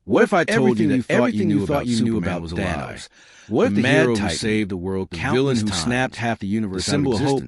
What if I told you that everything you thought you knew about was Thanos? What if the hero who saved the world, the villain who snapped half the universe, the symbol of hope,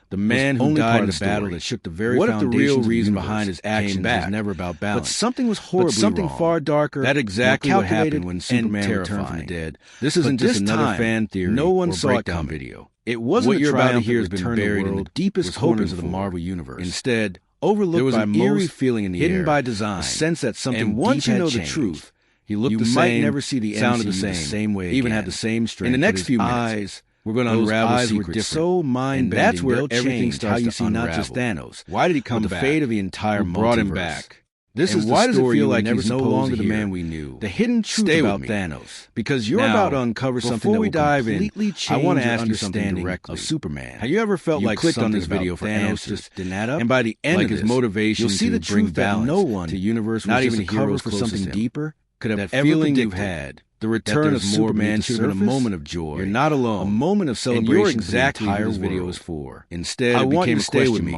the man who died in the battle that shook the very foundations of the universe? What if the real reason behind his actions was never about balance? But something was horribly wrong. Far darker. That exactly what happened when Superman returned from the dead. This isn't just another fan theory. No one saw it coming. Video. It wasn't what you're about to hear has been buried in the deepest corners of the Marvel universe. Instead, overlooked by most, eerie feeling in the hidden by design, a sense that something and once you know the truth, he looked the same, never see the sounded the same way, even had the same strength. In the next few minutes, we're going to unravel secrets so mind-bending. That's where everything starts how you see not just Thanos. Why did he come back? The fate of the entire multiverse. Brought him back. This is why does it feel like he's no longer the man we knew? The hidden truth about Thanos. Because you're about to uncover something that will completely change I want to ask you something directly of Superman. Have you ever felt like clicked on this video for Thanos just didn't add up? And by the end of his motivation, you'll see the truth that no one to universe, not even a hero for something deeper, could have ever feeling you've had. The return of Superman should have been a moment of joy. You're not alone. A moment of celebration. Exactly what this video is for. Instead, I want you to stay with me.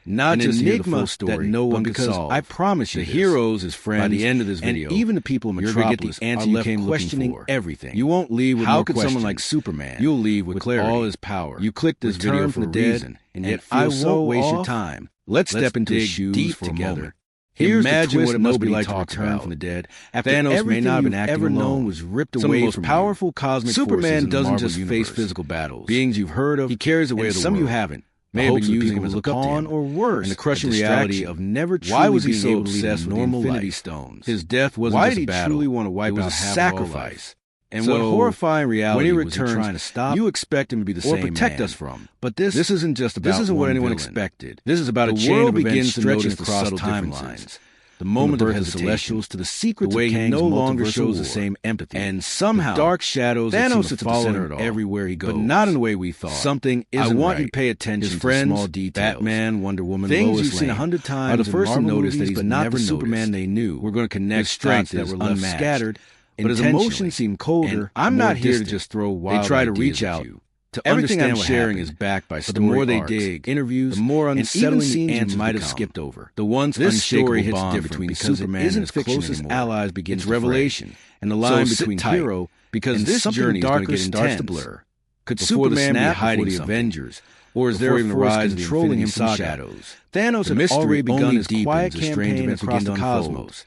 Not just hear the full story, that no one could solve. I promise you, the heroes, his friends, by the end of this video, and even the people in Metropolis, are left questioning everything. You won't leave with more questions. How could someone like Superman? You'll leave with clarity, all his power. You clicked this video from the dead, and yet I won't waste your time. Let's step into his shoes for a moment. Imagine what it must be like to return from the dead after Thanos may not have been ever known was ripped away from you. Some of the most powerful cosmic Superman doesn't just face physical battles. Beings you've heard of, he carries away the world. Some you haven't. May have been using him as a pawn or worse, and the crushing reality of never truly why was he so obsessed with normal Infinity Stones? His death wasn't just a battle. Why did he truly want to wipe out sacrifice? And what horrifying reality when he returns, trying to stop, you expect him to be the same man. Or protect us from. But this isn't just about this isn't what anyone expected. This is about a chain of events stretching across timelines. The moment of his Celestials to the secret the way he no longer shows the same empathy. And somehow, the dark shadows Thanos sits at the center of everywhere he goes. But not in the way we thought. Something isn't I want you to pay attention his friends, to small details. Batman, Wonder Woman, things you've seen 100 times are the first to notice that he's but not the Superman they knew. We're going to connect strengths that were left scattered. But his emotions seem colder. I'm not here to just throw wild They try to reach out. To everything I'm sharing is backed by story. But the more they dig, interviews, the more unsettling scenes you might have skipped over. The once this story hits different because Superman and his closest allies begins revelation, and the line between hero because this journey darker starts to blur. Could Superman be hiding the Avengers, or is there even the rise of controlling him from shadows? Thanos had already begun his quiet campaign across the cosmos.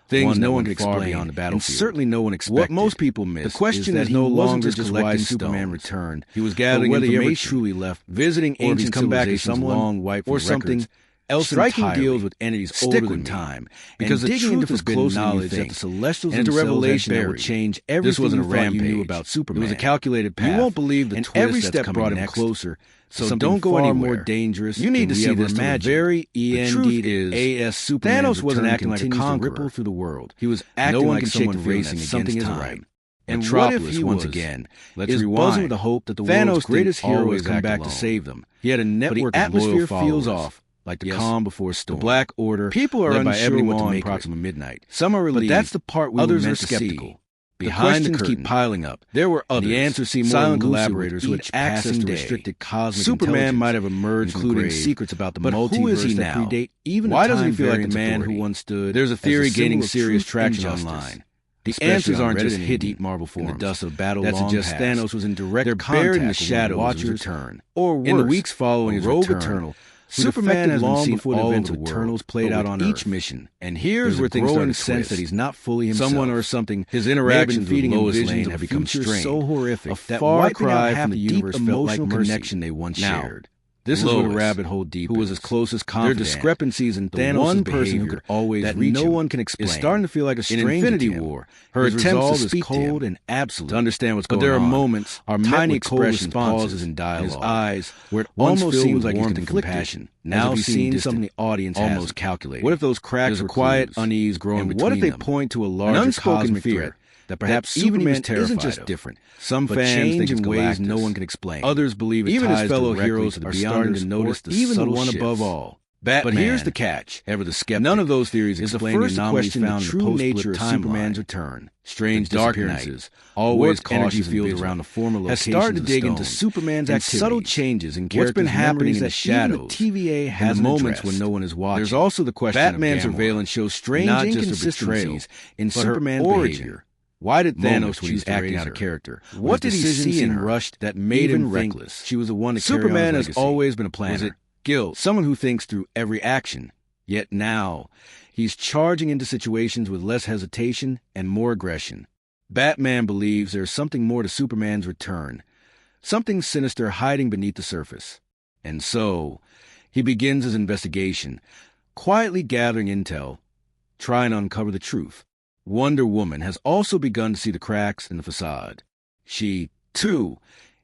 Things no one could explain beyond the battlefield. And certainly no one expected. What most people miss the question is no longer just why Superman returned. He was gathering whether he ever truly left, visiting ancient civilizations long wiped or something else striking deals with entities older than time. Because the truth is close knowledge that the Celestials and the revelation that would change everything. This wasn't a rampage. You knew about Superman. It was a calculated path. You won't believe the twist every step brought him closer. So don't go anywhere more dangerous. You need to see this very END Superman. Thanos wasn't acting like a conqueror. Ripple through the world. He was acting like someone racing something against time. And Metropolis, once again, is buzzing with the hope that the world's greatest hero has come back to save them. He had a network of loyal followers. Feels off like the calm before a storm. The Black Order. People are unsure what to make approximately midnight. Some are relieved, but that's the part we others are skeptical. Behind the curtain keep piling up. There were others. The answers seem silent collaborators who had access to restricted cosmic Superman might have emerged, including secrets about the multiverse who is he now? That predate even why doesn't he feel like the man who once stood? There's a theory gaining serious traction online. The answers aren't just hidden deep Marvel forms. In the dust of battle that suggests Thanos was in direct contact buried in the shadows of his return. Or worse, in the weeks following his return, Eternal. Superman has long before the events of Eternals played out on each mission. And here's where things start to sense that he's not fully himself. Someone or something, his interactions with Lois Lane have become strained. So horrific that far cry from the universe felt like connection they once shared. This is where the rabbit hole deep who was his closest confidant. Their discrepancies in Thanos' one person who could always that reach no one can explain. It's starting to feel like a stranger. In Infinity War, her attempts to speak cold and absolute to understand what's going on. But there are moments, our tiny expressions, pauses in dialogue, his eyes, where it almost seems like warmth and compassion. Now seen something the audience almost calculated. What if those cracks are quiet unease growing between them? What if they point to a larger cosmic fear? That perhaps Superman isn't just different. Some fans think in ways no one can explain. Others believe it even his fellow heroes are starting to notice the even the one above all. But here's the catch. Ever the skeptic. None of those theories explain the anomalies found in the true nature of Superman's return. Strange disappearances, always energy fields around the former locations has started to dig into Superman's activities. Subtle changes in characters' what's been happening in the shadows. The TVA has moments when no one is watching. There's also the question Batman's of surveillance shows strange inconsistencies in Superman's behavior. Why did Thanos choose acting out of character? What did he see in her rushed that made him reckless? She was the one to Superman has always been a planner. Was it guilt? Someone who thinks through every action. Yet now, he's charging into situations with less hesitation and more aggression. Batman believes there's something more to Superman's return, something sinister hiding beneath the surface. And so, he begins his investigation, quietly gathering intel, trying to uncover the truth. Wonder Woman has also begun to see the cracks in the facade. She, too,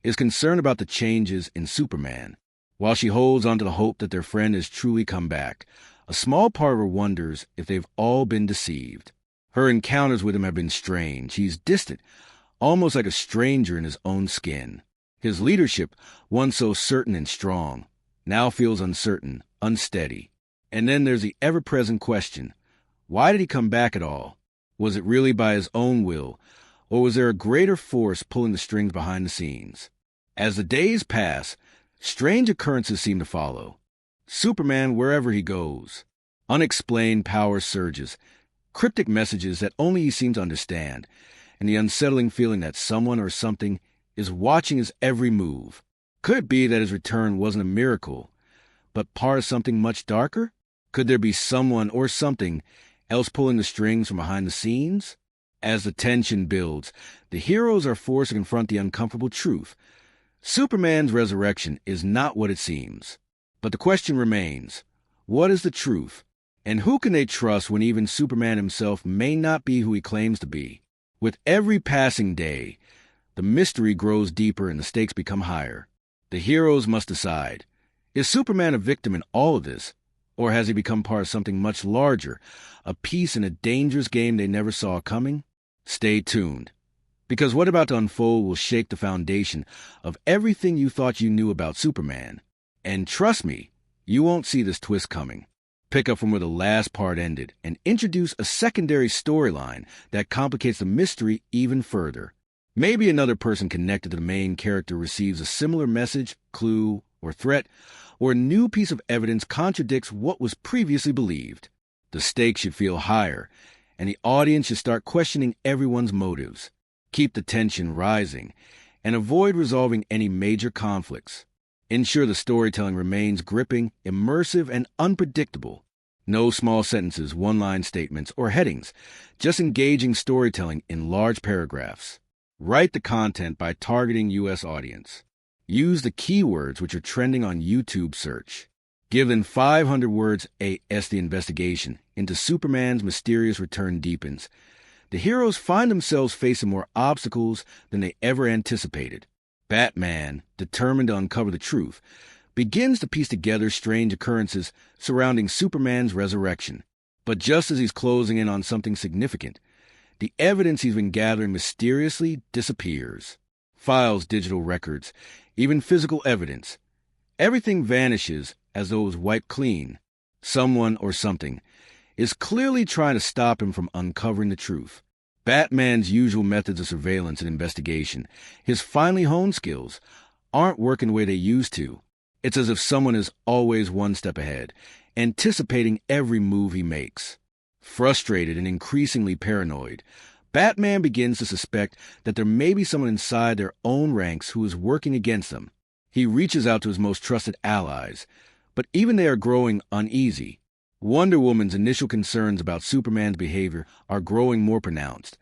is concerned about the changes in Superman. While she holds onto the hope that their friend has truly come back, a small part of her wonders if they've all been deceived. Her encounters with him have been strange. He's distant, almost like a stranger in his own skin. His leadership, once so certain and strong, now feels uncertain, unsteady. And then there's the ever-present question, why did he come back at all? Was it really by his own will, or was there a greater force pulling the strings behind the scenes? As the days pass, strange occurrences seem to follow. Superman wherever he goes. Unexplained power surges, cryptic messages that only he seems to understand, and the unsettling feeling that someone or something is watching his every move. Could it be that his return wasn't a miracle, but part of something much darker? Could there be someone or something else pulling the strings from behind the scenes? As the tension builds, the heroes are forced to confront the uncomfortable truth. Superman's resurrection is not what it seems. But the question remains, what is the truth? And who can they trust when even Superman himself may not be who he claims to be? With every passing day, the mystery grows deeper and the stakes become higher. The heroes must decide, is Superman a victim in all of this? Or has he become part of something much larger, a piece in a dangerous game they never saw coming? Stay tuned, because what about to unfold will shake the foundation of everything you thought you knew about Superman. And trust me, you won't see this twist coming. Pick up from where the last part ended and introduce a secondary storyline that complicates the mystery even further. Maybe another person connected to the main character receives a similar message, clue, or threat, or a new piece of evidence contradicts what was previously believed. The stakes should feel higher, and the audience should start questioning everyone's motives. Keep the tension rising, and avoid resolving any major conflicts. Ensure the storytelling remains gripping, immersive, and unpredictable. No small sentences, one-line statements, or headings, just engaging storytelling in large paragraphs. Write the content by targeting U.S. audience. Use the keywords which are trending on YouTube search. Give them 500 words as the investigation into Superman's mysterious return deepens. The heroes find themselves facing more obstacles than they ever anticipated. Batman, determined to uncover the truth, begins to piece together strange occurrences surrounding Superman's resurrection. But just as he's closing in on something significant, the evidence he's been gathering mysteriously disappears. Files, digital records, even physical evidence. Everything vanishes as though it was wiped clean. Someone or something is clearly trying to stop him from uncovering the truth. Batman's usual methods of surveillance and investigation, his finely honed skills, aren't working the way they used to. It's as if someone is always one step ahead, anticipating every move he makes. Frustrated and increasingly paranoid, Batman begins to suspect that there may be someone inside their own ranks who is working against them. He reaches out to his most trusted allies, but even they are growing uneasy. Wonder Woman's initial concerns about Superman's behavior are growing more pronounced,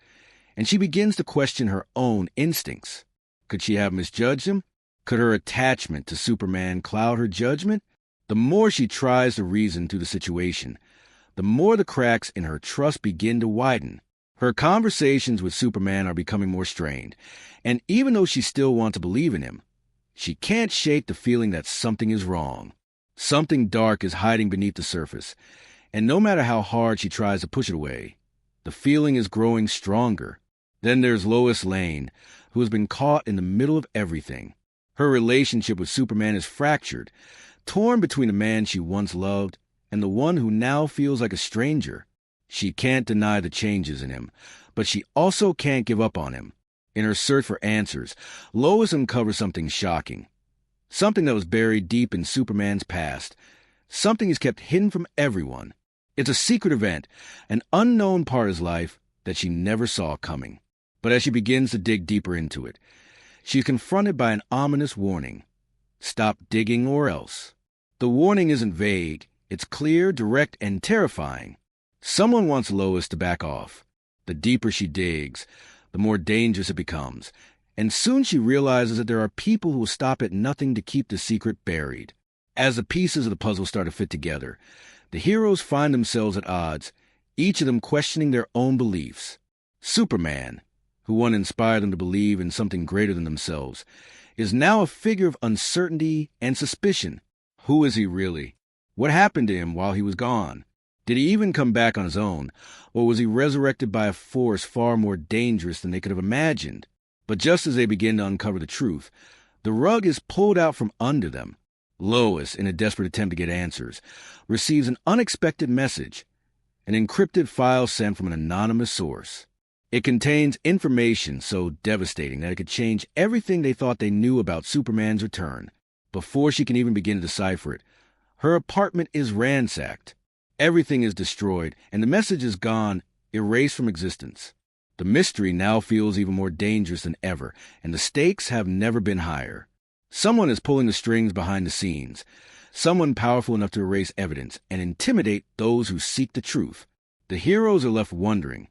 and she begins to question her own instincts. Could she have misjudged him? Could her attachment to Superman cloud her judgment? The more she tries to reason through the situation, the more the cracks in her trust begin to widen. Her conversations with Superman are becoming more strained, and even though she still wants to believe in him, she can't shake the feeling that something is wrong. Something dark is hiding beneath the surface, and no matter how hard she tries to push it away, the feeling is growing stronger. Then there's Lois Lane, who has been caught in the middle of everything. Her relationship with Superman is fractured, torn between the man she once loved and the one who now feels like a stranger. She can't deny the changes in him, but she also can't give up on him. In her search for answers, Lois uncovers something shocking. Something that was buried deep in Superman's past. Something he's kept hidden from everyone. It's a secret event, an unknown part of his life that she never saw coming. But as she begins to dig deeper into it, she's confronted by an ominous warning. Stop digging or else. The warning isn't vague. It's clear, direct, and terrifying. Someone wants Lois to back off. The deeper she digs, the more dangerous it becomes. And soon she realizes that there are people who will stop at nothing to keep the secret buried. As the pieces of the puzzle start to fit together, the heroes find themselves at odds, each of them questioning their own beliefs. Superman, who once inspired them to believe in something greater than themselves, is now a figure of uncertainty and suspicion. Who is he really? What happened to him while he was gone? Did he even come back on his own, or was he resurrected by a force far more dangerous than they could have imagined? But just as they begin to uncover the truth, the rug is pulled out from under them. Lois, in a desperate attempt to get answers, receives an unexpected message, an encrypted file sent from an anonymous source. It contains information so devastating that it could change everything they thought they knew about Superman's return. Before she can even begin to decipher it, her apartment is ransacked. Everything is destroyed, and the message is gone, erased from existence. The mystery now feels even more dangerous than ever, and the stakes have never been higher. Someone is pulling the strings behind the scenes, someone powerful enough to erase evidence and intimidate those who seek the truth. The heroes are left wondering,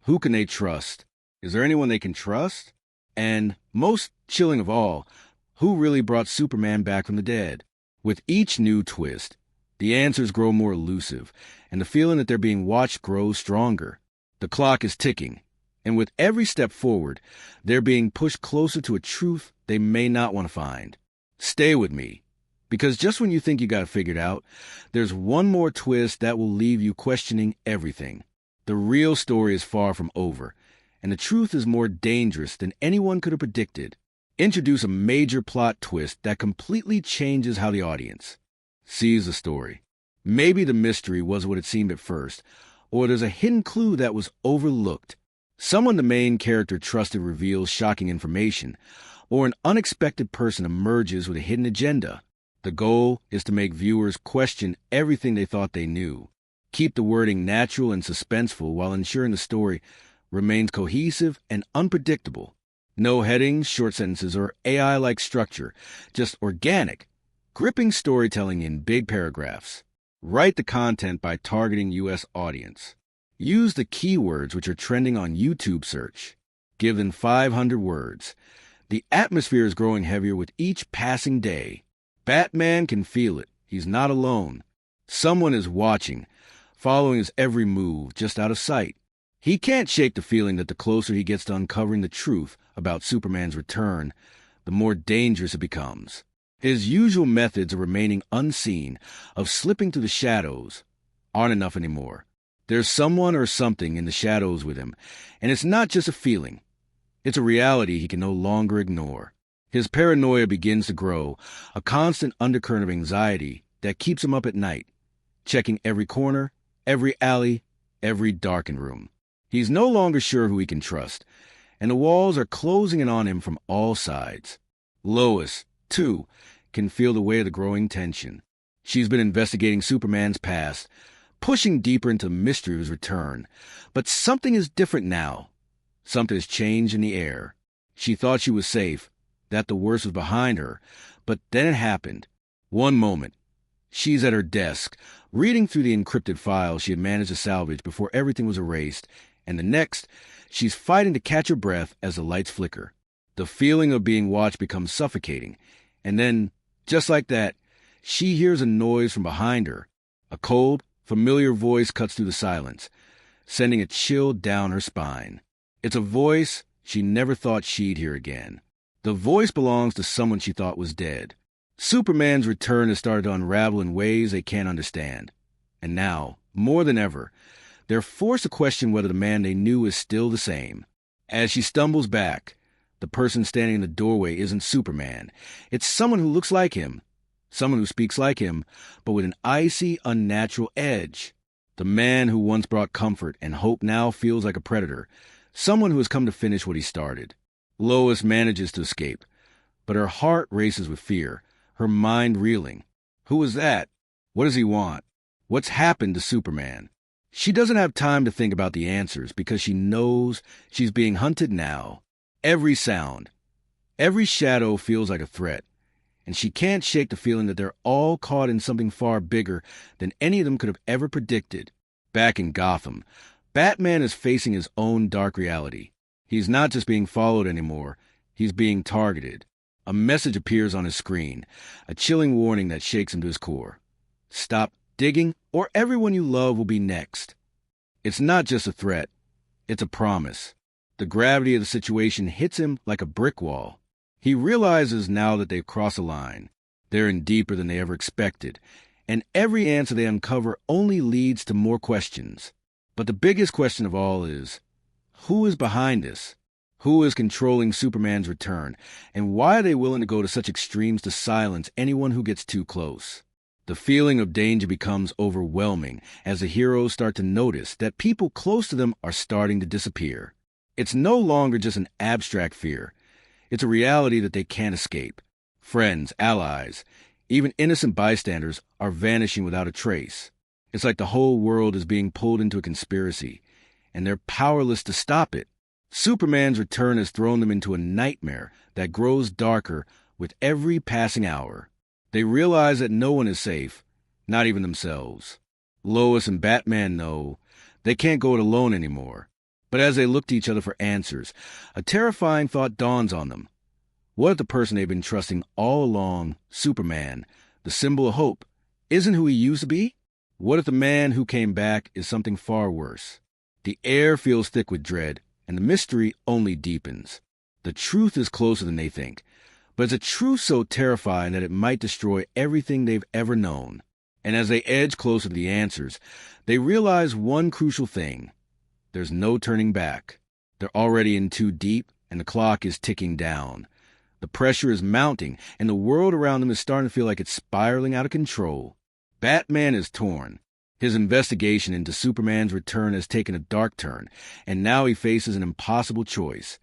who can they trust? Is there anyone they can trust? And, most chilling of all, who really brought Superman back from the dead? With each new twist, the answers grow more elusive, and the feeling that they're being watched grows stronger. The clock is ticking, and with every step forward, they're being pushed closer to a truth they may not want to find. Stay with me, because just when you think you got it figured out, there's one more twist that will leave you questioning everything. The real story is far from over, and the truth is more dangerous than anyone could have predicted. Introduce a major plot twist that completely changes how the audience sees the story. Maybe the mystery was what it seemed at first, or there's a hidden clue that was overlooked. Someone the main character trusted reveals shocking information, or an unexpected person emerges with a hidden agenda. The goal is to make viewers question everything they thought they knew. Keep the wording natural and suspenseful while ensuring the story remains cohesive and unpredictable. No headings, short sentences, or AI-like structure, just organic, gripping storytelling in big paragraphs. Write the content by targeting U.S. audience. Use the keywords which are trending on YouTube search. Give them 500 words. The atmosphere is growing heavier with each passing day. Batman can feel it. He's not alone. Someone is watching, following his every move just out of sight. He can't shake the feeling that the closer he gets to uncovering the truth about Superman's return, the more dangerous it becomes. His usual methods of remaining unseen, of slipping through the shadows, aren't enough anymore. There's someone or something in the shadows with him, and it's not just a feeling. It's a reality he can no longer ignore. His paranoia begins to grow, a constant undercurrent of anxiety that keeps him up at night, checking every corner, every alley, every darkened room. He's no longer sure who he can trust, and the walls are closing in on him from all sides. Lois, too, can feel the weight of the growing tension. She's been investigating Superman's past, pushing deeper into the mystery of his return. But something is different now. Something has changed in the air. She thought she was safe, that the worst was behind her, but then it happened. One moment, she's at her desk, reading through the encrypted files she had managed to salvage before everything was erased, and the next, she's fighting to catch her breath as the lights flicker. The feeling of being watched becomes suffocating, and then, just like that, she hears a noise from behind her. A cold, familiar voice cuts through the silence, sending a chill down her spine. It's a voice she never thought she'd hear again. The voice belongs to someone she thought was dead. Superman's return has started to unravel in ways they can't understand. And now, more than ever, they're forced to question whether the man they knew is still the same. As she stumbles back, the person standing in the doorway isn't Superman. It's someone who looks like him. someone who speaks like him, but with an icy, unnatural edge. The man who once brought comfort and hope now feels like a predator, someone who has come to finish what he started. Lois manages to escape, but her heart races with fear, her mind reeling. Who is that? What does he want? What's happened to Superman? She doesn't have time to think about the answers because she knows she's being hunted now. Every sound, every shadow feels like a threat, and she can't shake the feeling that they're all caught in something far bigger than any of them could have ever predicted. Back in Gotham, Batman is facing his own dark reality. He's not just being followed anymore, he's being targeted. A message appears on his screen, a chilling warning that shakes him to his core. Stop digging, or everyone you love will be next. It's not just a threat, it's a promise. The gravity of the situation hits him like a brick wall. He realizes now that they've crossed a line. They're in deeper than they ever expected, and every answer they uncover only leads to more questions. But the biggest question of all is, who is behind this? Who is controlling Superman's return, and why are they willing to go to such extremes to silence anyone who gets too close? The feeling of danger becomes overwhelming as the heroes start to notice that people close to them are starting to disappear. It's no longer just an abstract fear. It's a reality that they can't escape. Friends, allies, even innocent bystanders are vanishing without a trace. It's like the whole world is being pulled into a conspiracy, and they're powerless to stop it. Superman's return has thrown them into a nightmare that grows darker with every passing hour. They realize that no one is safe, not even themselves. Lois and Batman know they can't go it alone anymore. But as they look to each other for answers, a terrifying thought dawns on them. What if the person they've been trusting all along, Superman, the symbol of hope, isn't who he used to be? What if the man who came back is something far worse? The air feels thick with dread, and the mystery only deepens. The truth is closer than they think, but it's a truth so terrifying that it might destroy everything they've ever known. And as they edge closer to the answers, they realize one crucial thing. There's no turning back. They're already in too deep, and the clock is ticking down. The pressure is mounting, and the world around them is starting to feel like it's spiraling out of control. Batman is torn. His investigation into Superman's return has taken a dark turn, and now he faces an impossible choice.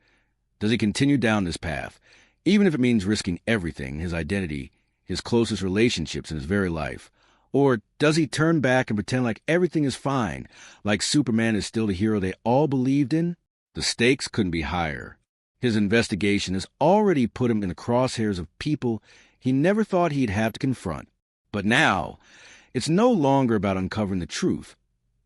Does he continue down this path, even if it means risking everything, his identity, his closest relationships, and his very life? Or does he turn back and pretend like everything is fine, like Superman is still the hero they all believed in? The stakes couldn't be higher. His investigation has already put him in the crosshairs of people he never thought he'd have to confront. But now, it's no longer about uncovering the truth.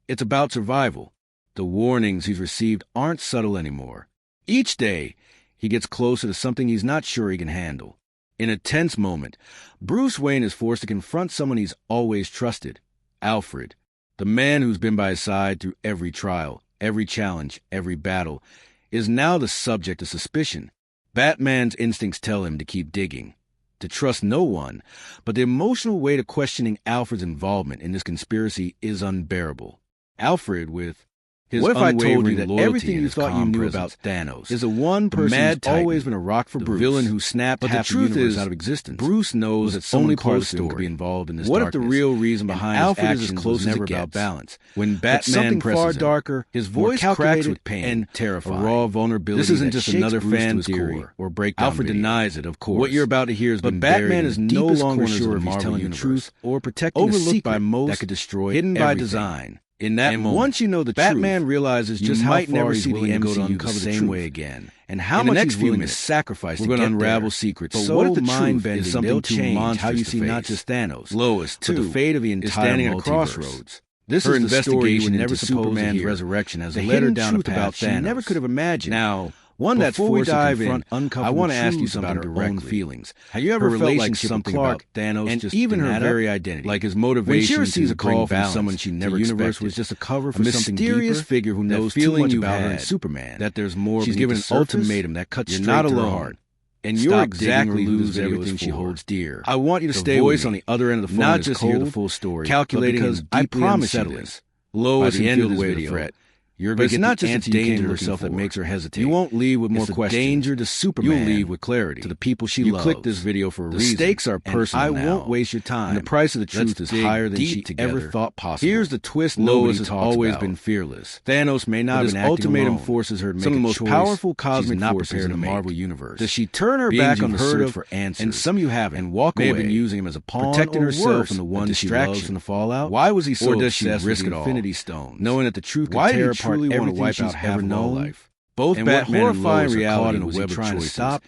It's about survival. The warnings he's received aren't subtle anymore. Each day, he gets closer to something he's not sure he can handle. In a tense moment, Bruce Wayne is forced to confront someone he's always trusted, Alfred, the man who's been by his side through every trial, every challenge, every battle, is now the subject of suspicion. Batman's instincts tell him to keep digging, to trust no one, but the emotional weight of questioning Alfred's involvement in this conspiracy is unbearable. Alfred, with his what if I told you that everything you thought you knew about Thanos is a one person who's always been a rock for Bruce, the villain who snapped half the universe out of existence? Bruce knows that only part of the story could be involved in this darkness. What if the real reason behind Alfred his actions was never about balance? When Batman presses far darker, his voice cracks with pain and terrifying. A raw vulnerability. This isn't just another fan theory or breakdown. Alfred denies it, of course. What you're about to hear is but Batman is no longer sure if he's telling the truth or protecting a secret by most that could destroy hidden by design. In that moment, once you know the Batman truth, realizes just how might never see the MCU the same way again, and how much he's willing to sacrifice to get there. We're going to unravel secrets. But so what if the mind-bending is something to change how you see not just Thanos, Lois, too, but the fate of the entire standing at a crossroads. This is the story you would never Superman's resurrection as a letter down a path she never could have imagined. Now, one that's before we dive in, I want to ask you something about her own feelings. Have you ever felt like something about Thanos, and just even her very identity, like his motivation when she receives a call from someone she never expected? The universe was just a cover for something deeper. A mysterious figure who knows too much about her and Superman. That there's more. She's given an ultimatum that cuts straight to her heart. And you're exactly losing everything she holds dear. I want you to stay with me. On the other end of the phone, not just hear the full story, calculating because I promise you this. Lois and feel the weight of the threat. But it's not just the danger to herself that makes her hesitate. You won't leave with more questions. Danger to Superman. You'll leave with clarity. To the people she loves. You click this video for a reason. The stakes are personal now. I won't waste your time. And the price of the truth is higher than she ever thought possible. Here's the twist. Lois has always been fearless. Thanos may not have been acting ultimatum alone. Forces her to make some of the most powerful cosmic forces in the Marvel universe. Does she turn her back on the search for answers? And some you haven't. And walk away. May have been using him as a pawn, protecting herself and the ones she loves from the fallout. Why was he so obsessed with Infinity Stones, knowing that the truth could tear apart everything she's ever known? Both Batman and Lois are caught in a web of choices,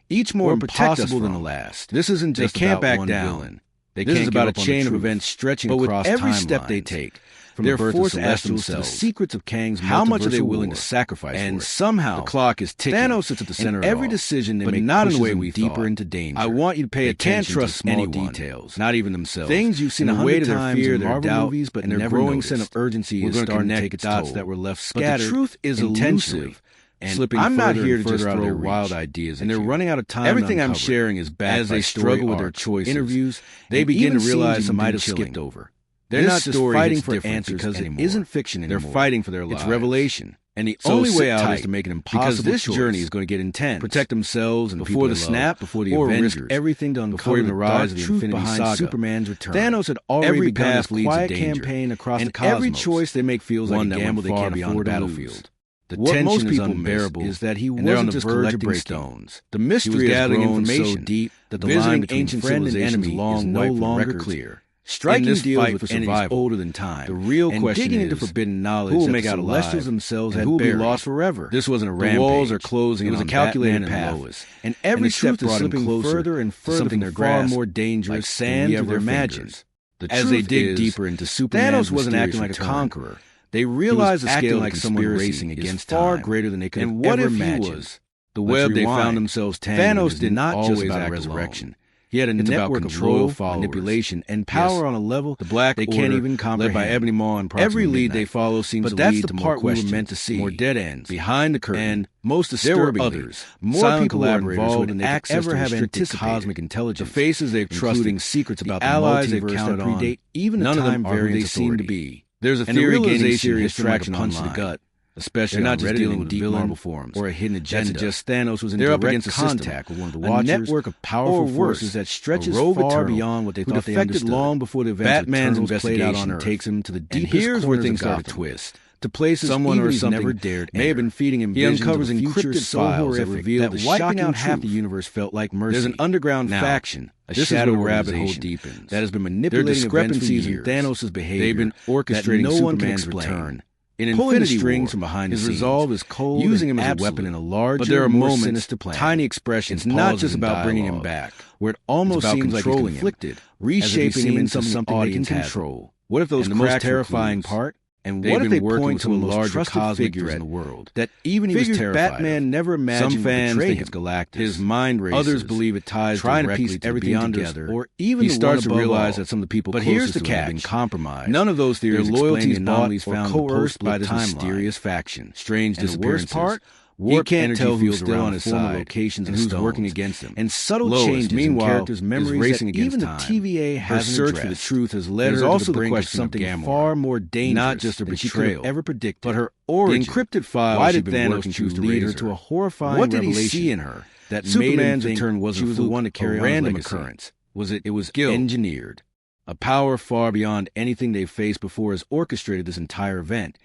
each more impossible than the last. This isn't just about one villain. This is about a chain of events stretching across timelines. But with every step they take, from the birth of Celestials to the secrets of Kang's multiversal, how much are they willing to sacrifice for it? And somehow the clock is ticking. Thanos sits at the center of every decision they make, not in the way we deeper into danger. I want you to pay attention to small details, not even themselves. Things you've seen a hundred times in Marvel movies, but their growing sense of urgency is starting to take its dots that were left scattered. But the truth is elusive. And slipping I'm not here to just throw wild ideas, and they're running out of time. Everything I'm sharing is backed as they struggle with their choices. Interviews, they begin to realize some might have skipped over. They're not just fighting for answers because it isn't fiction anymore. They're fighting for their lives. It's revelation. And the only way out is to make it impossible, because this journey is going to get intense. Protect themselves and before the snap, before the Avengers, risk everything to uncover the rise of the Infinity Saga. Superman's return. Thanos had already begun this quiet campaign across the cosmos. Every choice they make feels like a gamble they can't afford the battlefield. The tension is unbearable is that he wasn't just collecting stones. The mystery is gathering information so deep that the line between friend and enemy is no longer clear. Striking deals with survival older than time. The real question digging into forbidden knowledge, who will make out Celestials themselves and who will be lost forever. This wasn't a rampage. The walls are closing. It was a calculated path. And every truth is slipping further and further from their far more dangerous sand to their imagines. As they dig deeper into Superman's Thanos wasn't acting like a conqueror. They realized the scale like someone racing against far greater than they could have ever imagined. The web they found themselves tangled Thanos did not just about resurrection. He had a network of control, manipulation, and power on a level the Black they can't even comprehend. Led by Ebony Maw and Every lead they follow seems to lead to more questions, we were meant to see, more dead ends, behind the curtain, and most disturbingly, others, more people were involved than they could ever have anticipated. Cosmic intelligence, the faces they've trusted, secrets about the allies they've counted on, predate even the time variants they seem to be. There's a theory gaining serious traction punch to the gut. Especially not just dealing with deep Marvel forums or a hidden agenda. That suggests Thanos was in direct contact with one of the Watchers, a network of powerful forces that stretches far beyond what they thought they understood. Long before the events Batman's investigation takes him to the deepest corners of Gotham. Twist. To places someone or something never dared may have been feeding him visions. He uncovers encrypted files that reveal that wiping out half the universe felt like mercy. There's an underground faction, a shadow rabbit hole deepens, that has been manipulating discrepancies in Thanos' behavior. They've been orchestrating Superman's return. In Infinity strings from behind his resolve is cold, using him as a weapon in a large, but there are moments, tiny expressions. It's not just about bringing him back, where it almost seems like it's conflicted, reshaping him into something they can control. What if those the most terrifying part? And what if they point to a larger cosmic figures in the world that even he was terrified Batman never imagined. Some fans think it's Galactus. His mind races. Others believe it ties trying to piece everything together. Or even he starts to realize that some of the people closest to him have been compromised. None of those theories loyalties bought or coerced by this mysterious faction. Strange disappearances. The worst part. He can't tell who's still on his side, locations and who's working against him. And subtle changes in characters' memories racing that even the TVA hasn't addressed. Her search for the truth has led her to the brink of something far more dangerous, not just a betrayal, she could have ever predicted, but her origin. The encrypted files. Why did Thanos choose to lead her to a horrifying revelation? What did he see in her that Superman's return wasn't she was the one to carry on a random occurrence? It was guilt engineered. A power far beyond anything they've faced before has orchestrated this entire event,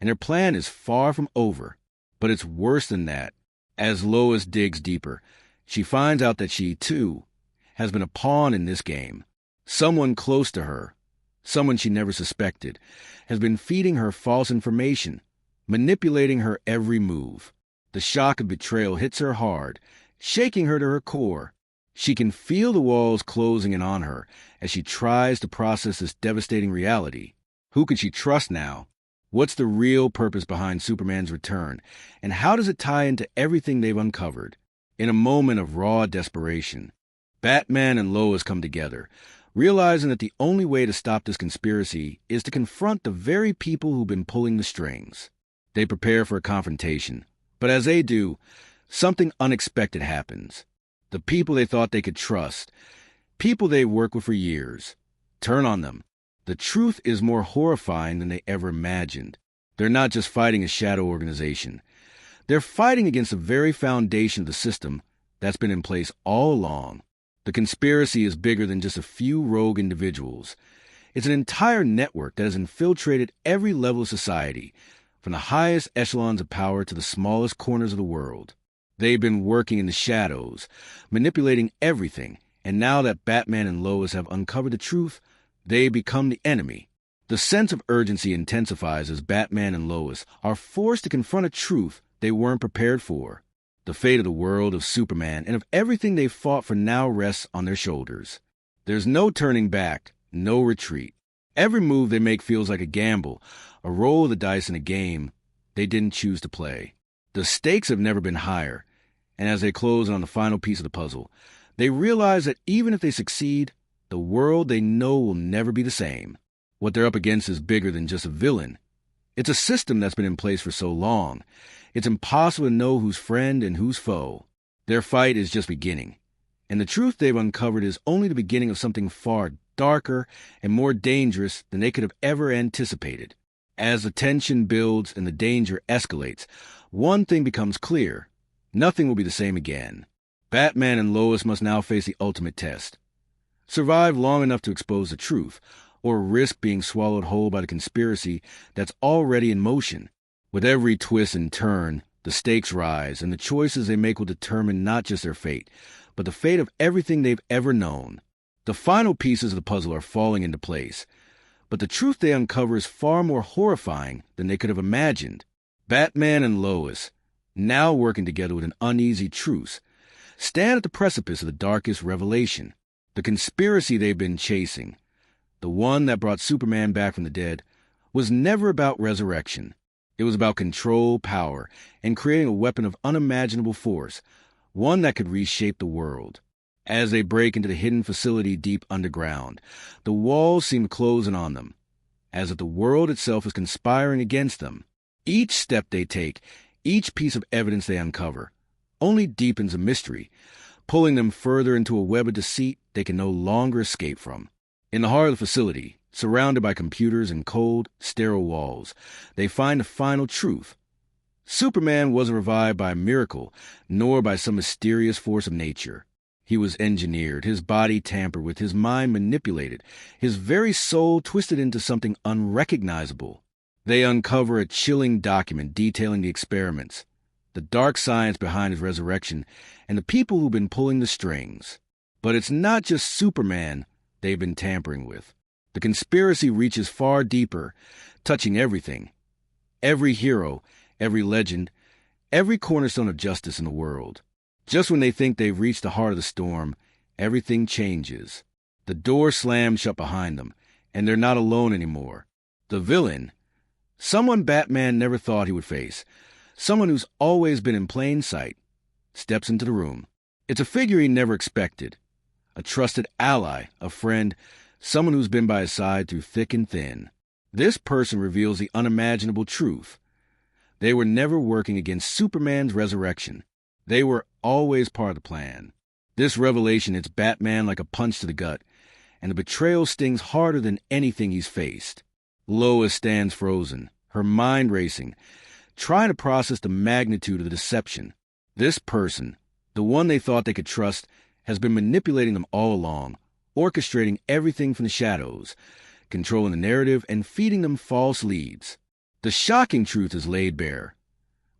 and their plan is far from over. But it's worse than that. As Lois digs deeper, she finds out that she, too, has been a pawn in this game. Someone close to her, someone she never suspected, has been feeding her false information, manipulating her every move. The shock of betrayal hits her hard, shaking her to her core. She can feel the walls closing in on her as she tries to process this devastating reality. Who can she trust now? What's the real purpose behind Superman's return, and how does it tie into everything they've uncovered? In a moment of raw desperation, Batman and Lois come together, realizing that the only way to stop this conspiracy is to confront the very people who've been pulling the strings. They prepare for a confrontation, but as they do, something unexpected happens. The people they thought they could trust, people they've worked with for years, turn on them. The truth is more horrifying than they ever imagined. They're not just fighting a shadow organization. They're fighting against the very foundation of the system that's been in place all along. The conspiracy is bigger than just a few rogue individuals. It's an entire network that has infiltrated every level of society, from the highest echelons of power to the smallest corners of the world. They've been working in the shadows, manipulating everything, and now that Batman and Lois have uncovered the truth, they become the enemy. The sense of urgency intensifies as Batman and Lois are forced to confront a truth they weren't prepared for. The fate of the world, of Superman, and of everything they've fought for now rests on their shoulders. There's no turning back, no retreat. Every move they make feels like a gamble, a roll of the dice in a game they didn't choose to play. The stakes have never been higher, and as they close on the final piece of the puzzle, they realize that even if they succeed, the world they know will never be the same. What they're up against is bigger than just a villain. It's a system that's been in place for so long. It's impossible to know who's friend and who's foe. Their fight is just beginning, and the truth they've uncovered is only the beginning of something far darker and more dangerous than they could have ever anticipated. As the tension builds and the danger escalates, one thing becomes clear. Nothing will be the same again. Batman and Lois must now face the ultimate test. Survive long enough to expose the truth, or risk being swallowed whole by the conspiracy that's already in motion. With every twist and turn, the stakes rise, and the choices they make will determine not just their fate, but the fate of everything they've ever known. The final pieces of the puzzle are falling into place, but the truth they uncover is far more horrifying than they could have imagined. Batman and Lois, now working together with an uneasy truce, stand at the precipice of the darkest revelation. The conspiracy they've been chasing, the one that brought Superman back from the dead, was never about resurrection. It was about control, power, and creating a weapon of unimaginable force, one that could reshape the world. As they break into the hidden facility deep underground, the walls seem to close in on them, as if the world itself is conspiring against them. Each step they take, each piece of evidence they uncover, only deepens the mystery, pulling them further into a web of deceit they can no longer escape from. In the heart of the facility, surrounded by computers and cold, sterile walls, they find the final truth. Superman wasn't revived by a miracle, nor by some mysterious force of nature. He was engineered, his body tampered with, his mind manipulated, his very soul twisted into something unrecognizable. They uncover a chilling document detailing the experiments, the dark science behind his resurrection, and the people who've been pulling the strings. But it's not just Superman they've been tampering with. The conspiracy reaches far deeper, touching everything. Every hero, every legend, every cornerstone of justice in the world. Just when they think they've reached the heart of the storm, everything changes. The door slams shut behind them, and they're not alone anymore. The villain, someone Batman never thought he would face, someone who's always been in plain sight, steps into the room. It's a figure he never expected. A trusted ally, a friend, someone who's been by his side through thick and thin. This person reveals the unimaginable truth. They were never working against Superman's resurrection. They were always part of the plan. This revelation hits Batman like a punch to the gut, and the betrayal stings harder than anything he's faced. Lois stands frozen, her mind racing, trying to process the magnitude of the deception. This person, the one they thought they could trust, has been manipulating them all along, orchestrating everything from the shadows, controlling the narrative and feeding them false leads. The shocking truth is laid bare.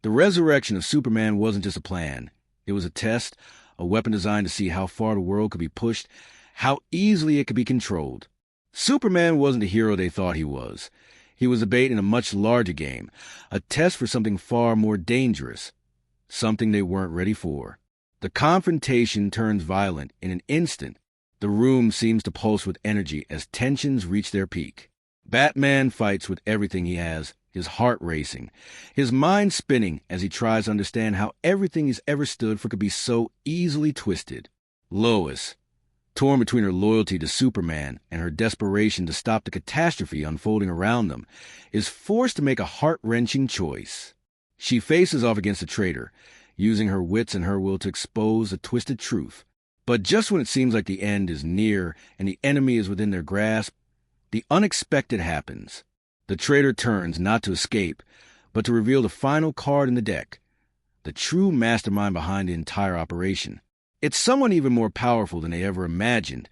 The resurrection of Superman wasn't just a plan. It was a test, a weapon designed to see how far the world could be pushed, how easily it could be controlled. Superman wasn't the hero they thought he was. He was a bait in a much larger game, a test for something far more dangerous, something they weren't ready for. The confrontation turns violent in an instant. The room seems to pulse with energy as tensions reach their peak. Batman fights with everything he has, his heart racing, his mind spinning as he tries to understand how everything he's ever stood for could be so easily twisted. Lois, torn between her loyalty to Superman and her desperation to stop the catastrophe unfolding around them, is forced to make a heart-wrenching choice. She faces off against the traitor, using her wits and her will to expose the twisted truth. But just when it seems like the end is near and the enemy is within their grasp, the unexpected happens. The traitor turns not to escape, but to reveal the final card in the deck, the true mastermind behind the entire operation. It's someone even more powerful than they ever imagined,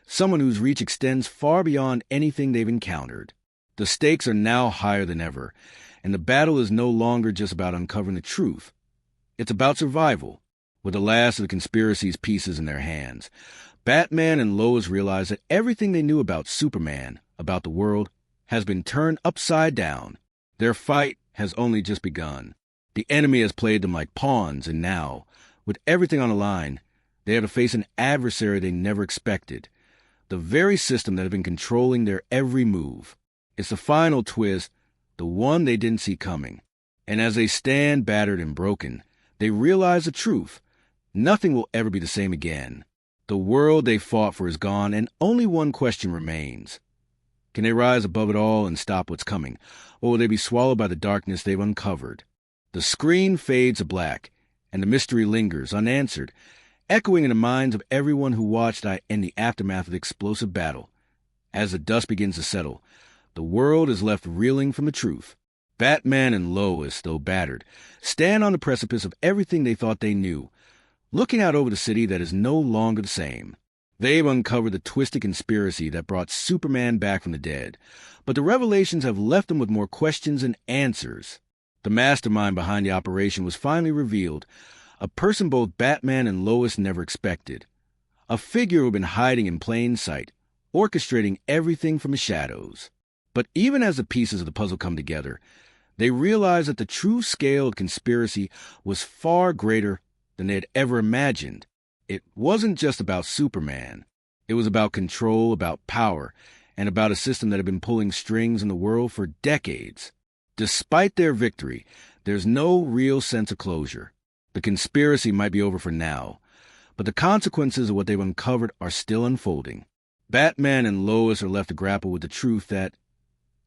someone whose reach extends far beyond anything they've encountered. The stakes are now higher than ever, and the battle is no longer just about uncovering the truth. It's about survival. With the last of the conspiracy's pieces in their hands, Batman and Lois realize that everything they knew about Superman, about the world, has been turned upside down. Their fight has only just begun. The enemy has played them like pawns, and now, with everything on the line, they have to face an adversary they never expected, the very system that had been controlling their every move. It's the final twist, the one they didn't see coming. And as they stand battered and broken, they realize the truth. Nothing will ever be the same again. The world they fought for is gone, and only one question remains. Can they rise above it all and stop what's coming, or will they be swallowed by the darkness they've uncovered? The screen fades to black, and the mystery lingers unanswered, echoing in the minds of everyone who watched in the aftermath of the explosive battle. As the dust begins to settle, the world is left reeling from the truth. Batman and Lois, though battered, stand on the precipice of everything they thought they knew, looking out over the city that is no longer the same. They've uncovered the twisted conspiracy that brought Superman back from the dead, but the revelations have left them with more questions than answers. The mastermind behind the operation was finally revealed, a person both Batman and Lois never expected, a figure who had been hiding in plain sight, orchestrating everything from the shadows. But even as the pieces of the puzzle come together, they realize that the true scale of the conspiracy was far greater than they had ever imagined. It wasn't just about Superman. It was about control, about power, and about a system that had been pulling strings in the world for decades. Despite their victory, there's no real sense of closure. The conspiracy might be over for now, but the consequences of what they've uncovered are still unfolding. Batman and Lois are left to grapple with the truth that,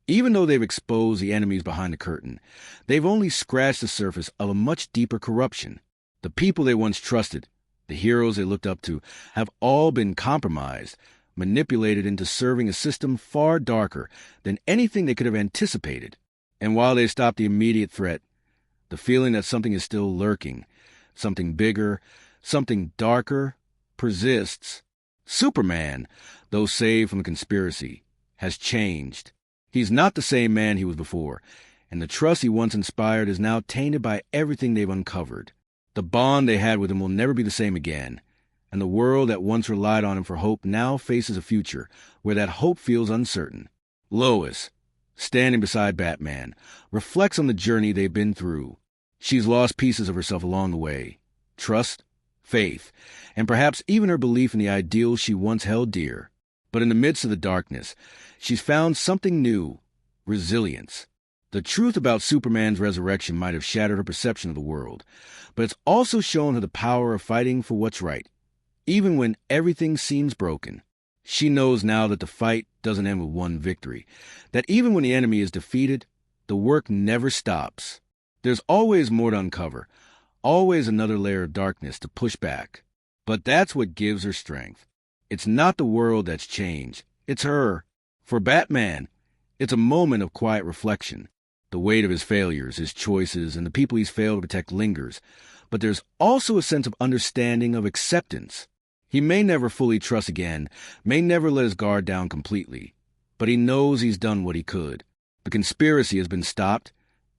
even though they've exposed the enemies behind the curtain, they've only scratched the surface of a much deeper corruption. The people they once trusted, the heroes they looked up to, have all been compromised, manipulated into serving a system far darker than anything they could have anticipated. And while they stopped the immediate threat, the feeling that something is still lurking, something bigger, something darker, persists. Superman, though saved from the conspiracy, has changed. He's not the same man he was before, and the trust he once inspired is now tainted by everything they've uncovered. The bond they had with him will never be the same again, and the world that once relied on him for hope now faces a future where that hope feels uncertain. Lois, standing beside Batman, reflects on the journey they've been through. She's lost pieces of herself along the way. Trust, faith, and perhaps even her belief in the ideals she once held dear. But in the midst of the darkness, she's found something new: resilience. The truth about Superman's resurrection might have shattered her perception of the world, but it's also shown her the power of fighting for what's right, even when everything seems broken. She knows now that the fight doesn't end with one victory, that even when the enemy is defeated, the work never stops. There's always more to uncover, always another layer of darkness to push back. But that's what gives her strength. It's not the world that's changed, it's her. For Batman, it's a moment of quiet reflection. The weight of his failures, his choices, and the people he's failed to protect lingers. But there's also a sense of understanding, of acceptance. He may never fully trust again, may never let his guard down completely, but he knows he's done what he could. The conspiracy has been stopped,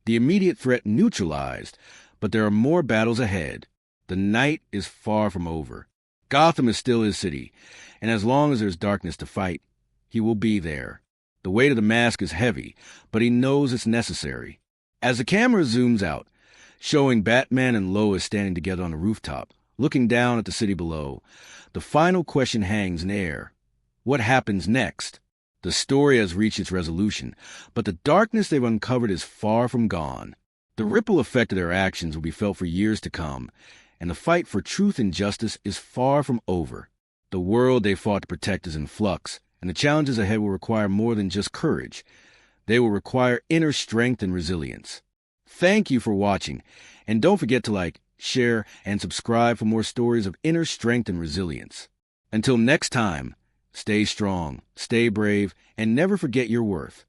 the immediate threat neutralized, but there are more battles ahead. The night is far from over. Gotham is still his city, and as long as there's darkness to fight, he will be there. The weight of the mask is heavy, but he knows it's necessary. As the camera zooms out, showing Batman and Lois standing together on the rooftop, looking down at the city below, the final question hangs in the air. What happens next? The story has reached its resolution, but the darkness they've uncovered is far from gone. The ripple effect of their actions will be felt for years to come, and the fight for truth and justice is far from over. The world they fought to protect is in flux, and the challenges ahead will require more than just courage. They will require inner strength and resilience. Thank you for watching, and don't forget to like, share, and subscribe for more stories of inner strength and resilience. Until next time, stay strong, stay brave, and never forget your worth.